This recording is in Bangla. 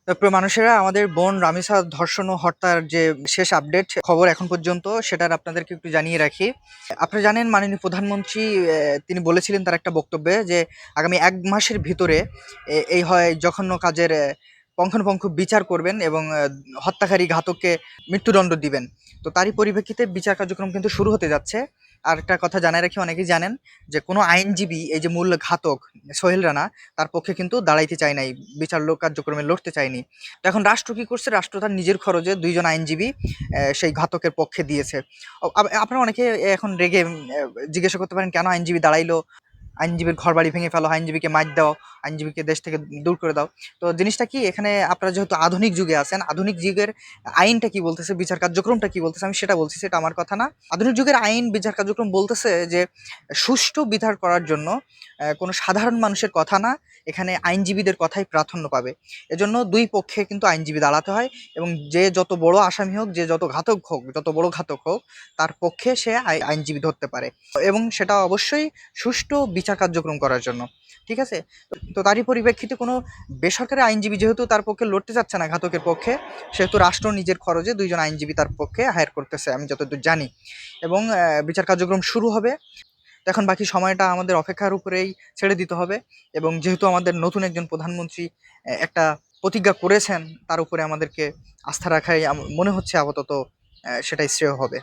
প্রিয় মানুষেরা, আমাদের বোন রামিসা ধর্ষণ ও হত্যার যে শেষ আপডেট খবর এখন পর্যন্ত, সেটার আপনাদেরকে একটু জানিয়ে রাখি। আপনারা জানেন, মাননীয় প্রধানমন্ত্রী তিনি বলেছিলেন তার একটা বক্তব্যে যে আগামী 1 মাসের ভিতরে এই হয় জঘন্য কাজের পুঙ্খানুপুঙ্খ বিচার করবেন এবং হত্যাকারী ঘাতককে মৃত্যুদণ্ড দিবেন। তো তারই পরিপ্রেক্ষিতে বিচার কার্যক্রম কিন্তু শুরু হতে যাচ্ছে। আর একটা কথা জানাই রাখি, অনেকেই জানেন যে কোনো আইনজীবী এই যে মূল ঘাতক সোহেল রানা, তার পক্ষে কিন্তু দাঁড়াইতে চায় নাই, বিচার কার্যক্রমে লড়তে চায়নি। তো এখন রাষ্ট্র কি করছে? রাষ্ট্র তার নিজের খরচে 2জন আইনজীবী সেই ঘাতকের পক্ষে দিয়েছে। আপনারা অনেকে এখন রেগে জিজ্ঞাসা করতে পারেন, কেন আইনজীবী দাঁড়াইলো? আইনজীবীর ঘরবাড়ি ভেঙে ফেলো, আইনজীবীকে মার দাও, আইনজীবীকে দেশ থেকে দূর করে দাও। তো জিনিসটা কি, এখানে আপনারা যেহেতু আধুনিক যুগে আছেন, আধুনিক যুগের আইনটা কি বলতেছে, বিচার কার্যক্রমটা কি বলতেছে, আমি সেটা বলছি, সেটা আমার কথা না। আধুনিক যুগের আইন বিচার কার্যক্রম বলতেছে যে সুষ্ঠু বিচার করার জন্য কোনো সাধারণ মানুষের কথা না, এখানে আইনজীবীদের কথাই প্রাধান্য পাবে। এজন্য দুই পক্ষে কিন্তু আইনজীবী দাঁড়াতে হয়, এবং যে যত বড় আসামি হোক, যে যত ঘাতক হোক, যত বড় ঘাতক হোক, তার পক্ষে সে আইনজীবী ধরতে পারে, এবং সেটা অবশ্যই সুষ্ঠু বিচার কার্যক্রম করার জন্য। ঠিক আছে? তো তারই পরিপ্রেক্ষিতে কোনো বেসরকারি আইনজীবী যেহেতু তার পক্ষে লড়তে যাচ্ছে না ঘাতকের পক্ষে, সেহেতু রাষ্ট্র নিজের খরচে 2জন আইনজীবী তার পক্ষে হায়ার করতেছে, আমি যতদূর জানি। এবং বিচার কার্যক্রম শুরু হবে। তো এখন বাকি সময়টা আমাদের অপেক্ষার উপরেই ছেড়ে দিতে হবে, এবং যেহেতু আমাদের নতুন একজন প্রধানমন্ত্রী একটা প্রতিজ্ঞা করেছেন, তার উপরে আমাদেরকে আস্থা রাখাই মনে হচ্ছে আপাতত সেটাই শ্রেয় হবে।